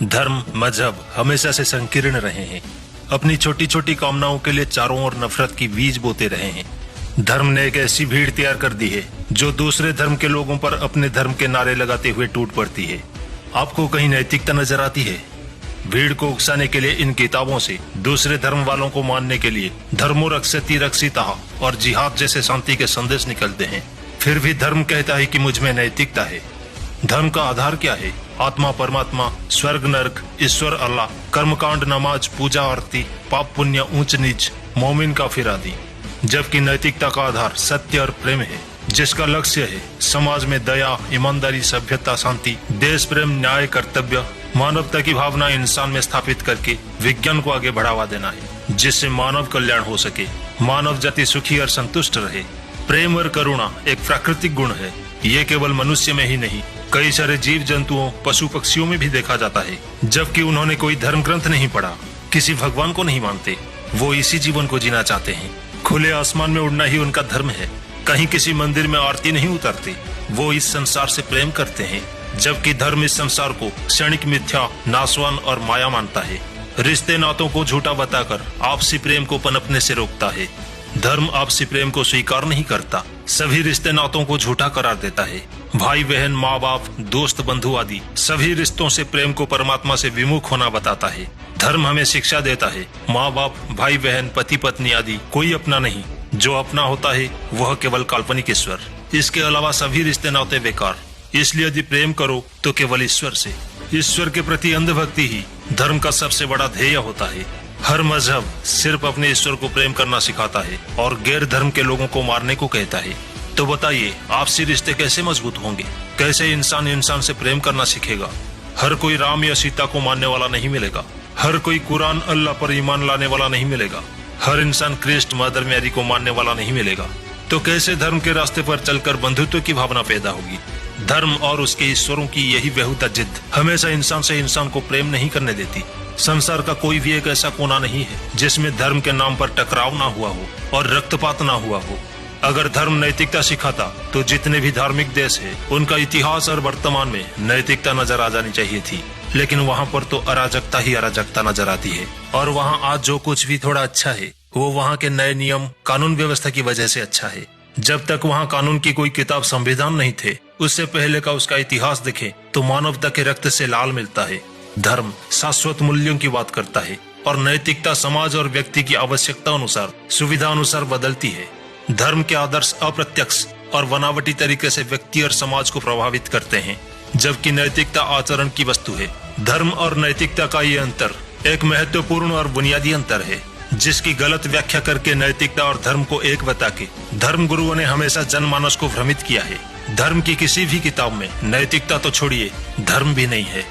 धर्म मजहब हमेशा से संकीर्ण रहे हैं। अपनी छोटी छोटी कामनाओं के लिए चारों ओर नफरत की बीज बोते रहे हैं। धर्म ने एक ऐसी भीड़ तैयार कर दी है जो दूसरे धर्म के लोगों पर अपने धर्म के नारे लगाते हुए टूट पड़ती है। आपको कहीं नैतिकता नजर आती है? भीड़ को उकसाने के लिए इन किताबों से दूसरे धर्म वालों को मानने के लिए धर्मो रक्षति रक्षिता और जिहाद जैसे शांति के संदेश निकलते हैं। फिर भी धर्म कहता है कि मुझ में नैतिकता है। धर्म का आधार क्या है? आत्मा परमात्मा, स्वर्ग नरक, ईश्वर अल्लाह, कर्मकांड, नमाज, पूजा आरती, पाप पुण्य, ऊंच नीच, मोमिन काफिर आदि। जबकि नैतिकता का आधार सत्य और प्रेम है, जिसका लक्ष्य है समाज में दया, ईमानदारी, सभ्यता, शांति, देश प्रेम, न्याय, कर्तव्य, मानवता की भावना इंसान में स्थापित करके विज्ञान को आगे बढ़ावा देना है, जिससे मानव कल्याण हो सके, मानव जाति सुखी और संतुष्ट रहे। प्रेम और करुणा एक प्राकृतिक गुण है। ये केवल मनुष्य में ही नहीं, कई सारे जीव जंतुओं, पशु पक्षियों में भी देखा जाता है। जबकि उन्होंने कोई धर्म ग्रंथ नहीं पढ़ा, किसी भगवान को नहीं मानते, वो इसी जीवन को जीना चाहते हैं। खुले आसमान में उड़ना ही उनका धर्म है। कहीं किसी मंदिर में आरती नहीं उतारते, वो इस संसार से प्रेम करते हैं। जबकि धर्म इस संसार को क्षणिक, मिथ्या, नाशवान और माया मानता है। रिश्ते नातों को झूठा बताकर आपसी प्रेम को पनपने से रोकता है। धर्म आपसी प्रेम को स्वीकार नहीं करता, सभी रिश्ते नातों को झूठा करार देता है। भाई बहन, माँ बाप, दोस्त, बंधु आदि सभी रिश्तों से प्रेम को परमात्मा से विमुख होना बताता है। धर्म हमें शिक्षा देता है, माँ बाप, भाई बहन, पति पत्नी आदि कोई अपना नहीं। जो अपना होता है वह केवल काल्पनिक ईश्वर। इसके अलावा सभी रिश्ते नाते बेकार। इसलिए यदि प्रेम करो तो केवल ईश्वर से। ईश्वर के प्रति अंधभक्ति ही धर्म का सबसे बड़ा ध्येय होता है। हर मजहब सिर्फ अपने ईश्वर को प्रेम करना सिखाता है और गैर धर्म के लोगों को मारने को कहता है। तो बताइए, आपसी रिश्ते कैसे मजबूत होंगे? कैसे इंसान इंसान से प्रेम करना सीखेगा? हर कोई राम या सीता को मानने वाला नहीं मिलेगा। हर कोई कुरान, अल्लाह पर ईमान लाने वाला नहीं मिलेगा। हर इंसान क्रिस्ट, मदर मैरी को मानने वाला नहीं मिलेगा। तो कैसे धर्म के रास्ते पर चलकर बंधुत्व की भावना पैदा होगी? धर्म और उसके ईश्वरों की यही बेहुदा जिद हमेशा इंसान से इंसान को प्रेम नहीं करने देती। संसार का कोई भी एक ऐसा कोना नहीं है जिसमें धर्म के नाम पर टकराव ना हुआ हो और रक्तपात ना हुआ हो। अगर धर्म नैतिकता सिखाता तो जितने भी धार्मिक देश है उनका इतिहास और वर्तमान में नैतिकता नजर आ जानी चाहिए थी। लेकिन वहाँ पर तो अराजकता ही अराजकता नजर आती है। और वहाँ आज जो कुछ भी थोड़ा अच्छा है वो वहाँ के नए नियम, कानून व्यवस्था की वजह से अच्छा है। जब तक वहाँ कानून की कोई किताब, संविधान नहीं थे, उससे पहले का उसका इतिहास देखें तो मानवता के रक्त से लाल मिलता है। धर्म शाश्वत मूल्यों की बात करता है और नैतिकता समाज और व्यक्ति की आवश्यकता अनुसार, सुविधा अनुसार बदलती है। धर्म के आदर्श अप्रत्यक्ष और बनावटी तरीके से व्यक्ति और समाज को प्रभावित करते हैं, जबकि नैतिकता आचरण की वस्तु है। धर्म और नैतिकता का ये अंतर एक महत्वपूर्ण और बुनियादी अंतर है, जिसकी गलत व्याख्या करके नैतिकता और धर्म को एक बता के धर्म गुरुओं ने हमेशा जनमानस को भ्रमित किया है। धर्म की किसी भी किताब में नैतिकता तो छोड़िए, धर्म भी नहीं है।